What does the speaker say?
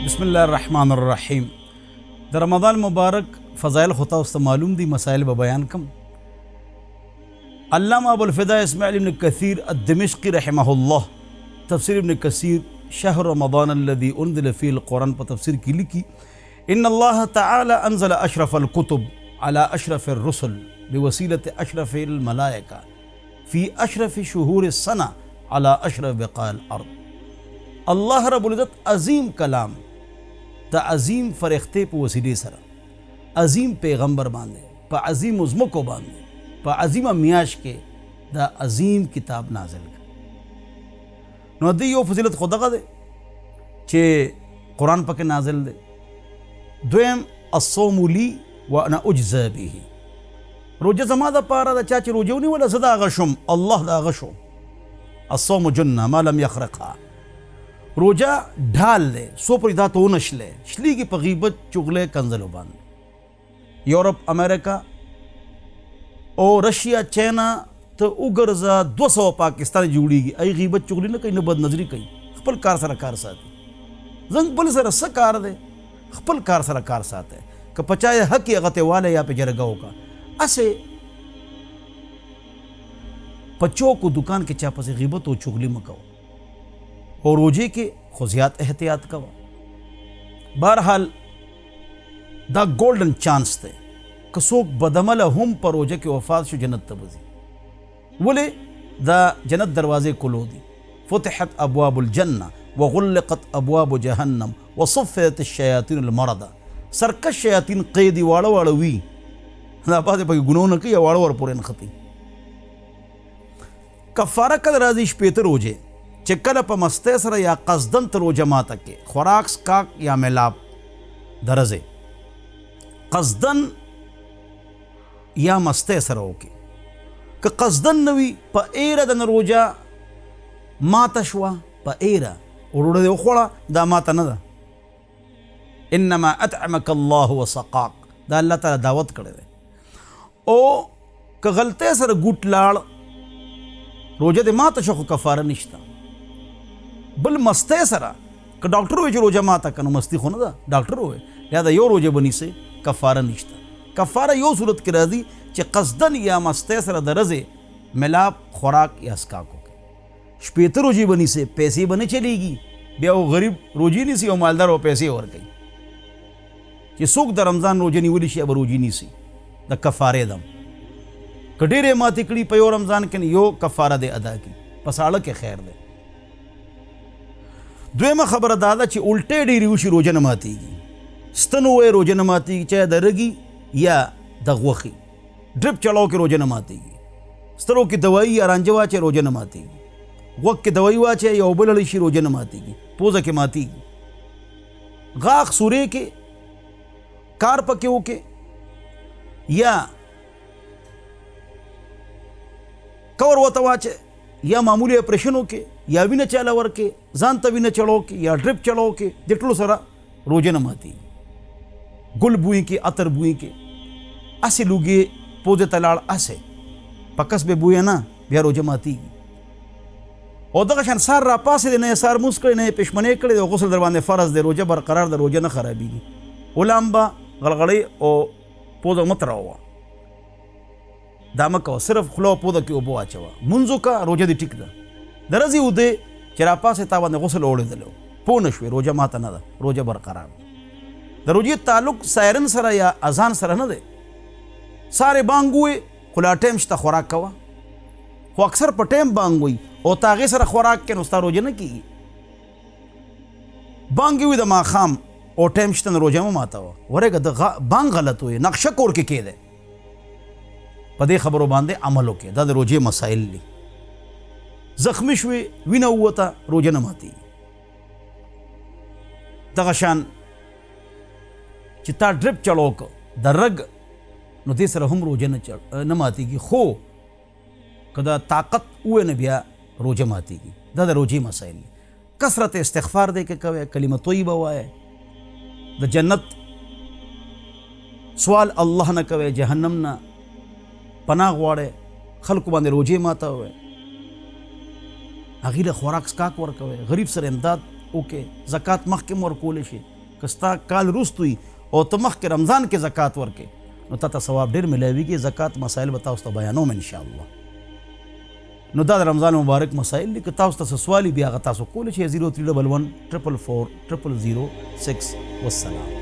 بسم الله الرحمن الرحیم. د رمضان مبارک فضائل خطا است معلوم دی مسائل به بیان کم. علامہ ابو الفدا اسماعیل ابن کثیر الدمشقی رحمه الله تفسیر ابن کثیر شهر رمضان الذي انزل فيه القرآن په تفسیر کې لیکي ان الله تعالی انزل اشرف الكتب على اشرف الرسل بوسیلة اشرف الملائکه في اشرف شهور السنه على اشرف بقاع الارض. الله رب العزت عظیم کلام د عظیم فرښتې په وسیلې سره عظیم پیغمبر باندې په عظیم ازمکو باندې په عظیمه میاش کې د عظیم کتاب نازل کړ. نو د یو فضیلت خو دغه دی چې قرآن پکې نازل دی. دویم الصوم لی وانا اجزا به. روجه زما د پاره د چا چې روجه ونیوله زه د هغه شم، الله د هغه شو. الصوم جنه ما لم یخرقها. روجا ढाल ले सो पर इदा तो नशले शली की पगीबत चुगले कंजलो बांध यूरोप अमेरिका और रशिया चाइना तो उगरजा 200 पाकिस्तान जुड़ी गई आई गीबत चुगली न कहीं न बद नजरी कहीं खपल कार सरा कार साथ जंग पुलिस सरा सकार दे खपल कार सरा कार साथ है कि पचाए हक अगते वाले या पे जरगा होगा ऐसे बच्चों को दुकान के चापा से गीबत और चुगली मकाओ और रोजे के खुजियात एहतियात का बहरहाल द गोल्डन चांस थे कसोक बदमल हम पर रोजे के वफात शो जन्नत तबजी बोले द जन्नत दरवाजे कुलो दी फुतिहत अबवाबुल जन्ना व गुल्लिकत अबवाब जहन्नम व सुफ़ियत शयातीन अलमरदा. सरकश शयातीन क़ैदी वाड़ो वाड़वी ना बात है गुनों न की वाड़ो और पूरे नखती कफ़ारा कल राजी शपेतर रोजे چې کله په مستۍ سره یا قصدن تر روژه ماته کې خوراک سکاک یا ملاب درځي قصدن یا مستۍ سره وکړي که قصدن نه وي په ایره د روژه ماته شوه په ایره وروړه دې وخوړه دا ماته نه ده انما اطعمک الله وسقاک دا الله تعالی دعوت کړی دی او که غلطۍ سره ګوټ لاړ روژه دې ماته شو خو کفاره نشته بل مستی سره که ډاکټر وایي چې روژه ماته که نو مستی خو نه ده ډاکټر وایي لہذا یو روژه به نیسئ کفاره نشته. کفاره یو صورت کې راځي چې قصدن یا مستی سره د ورځې ملاب خوراک یا اسکاک وکړي. شپېته روژې به نیسئ پیسې به نه چلیږي بیا و غریب روژې نیسي او مالدار به پیسې ورکوي چې څوک د رمضان روژه نیولی شي به روژې نیسي د کفارې دم که ډېرې ماتې کړي په یو رمضان کې یو کفاره دې ادا کړي په ساړه کې خیر دی. دویمه خبره دا ده چې الټې ډېرې وشي روژه نه ماتېږي. ستن ووایي روژه نه ماتېږي چاہے د رګي یا د غوښې ډرپ چلاو کې روژه نه ماتېږي. سترو کې دوایي یا رانجه واچوي روژه نه ماتېږي. غوږ کې دوایي واچوي یو بل شي روژه نه ماتېږي. پوزه کې ماتېږي. غاښ سورې کې کار پکې وکړي یا کور ورته واچوي یا معمولی اپریشن وکړي یا وینه چاله ورکړي ځان ته وینه چړو کې یا ډرپ چړو کې د ټولو سره روژه نه ماتېږي. ګل بوی کې عطر بوی کې هسې لوګي پوزې ته لاړ هسې په کس به بوی نه بیا روژه ماتېږي. او دغه شان سار را پاسې دی نه یې سار موس کړی نه یې پشمنې کړی دی غسل در باندې فرض دی روژه برقرار د روژه نه خرابېږي. غلام به غلغړۍ او پوزه مه تراوه دا مه کوه صرف خوله او پوزه کې اوبه واچوه مونځ وکړه روژه دې ټیک ده. د ورځې ودې چې را پاسې تا باندې غسل اوړېدلی پوه نه شوې روژه ماته نه ده روژه برقرار ده. د روژې تعلق سایرن سره یا اذان سره نه دی. سارې بانګ ووایي خو لا ټایم شته خوراک کوه خو اکثر په ټایم بانګ وایي او ته هغې سره خوراک کوې نو ستا روژه نه کېږي. بانګ یې وایي د ماښام او ټایم شته نو روژه مه ماتوه ورېږه د بانګ غلط وایي نقشه کور کې کېدی. په دې خبرو باندې عمل وکړئ دا د روژې مسائل دي. زخمی شوې وینه ووته روژه نه ماتېږي. دغه شان چې تا ډرپ چړو که د رګ نو دې سره هم روژه نه ماتېږي خو که د طاقت ووایې نه بیا روژه ماتېږي. دا د روژې مسایل دي. کثرت استغفار دی که کوئ کلمه طیبه وایئ د جنت سوال الله نه کوئ جهنم نه پناه غواړئ خلکو باندې روژې ماتوئ هغې له خوراک سکاک ورکوئ غریب سره امداد وکړئ زکات مخکې ورکولی شي که ستا کال رست وي او ته مخکې رمضان کې زکات ورکې نو تا ته ثواب ډېر ملاویږي. زکات مسایل به تاسو ته بیانوم انشاءالله. نو دا د رمضان مبارک مسایل دي. که تاسو ته څه سوال وي بیا هغه تاسو کولی شئ 0311 444 0006. والسلام.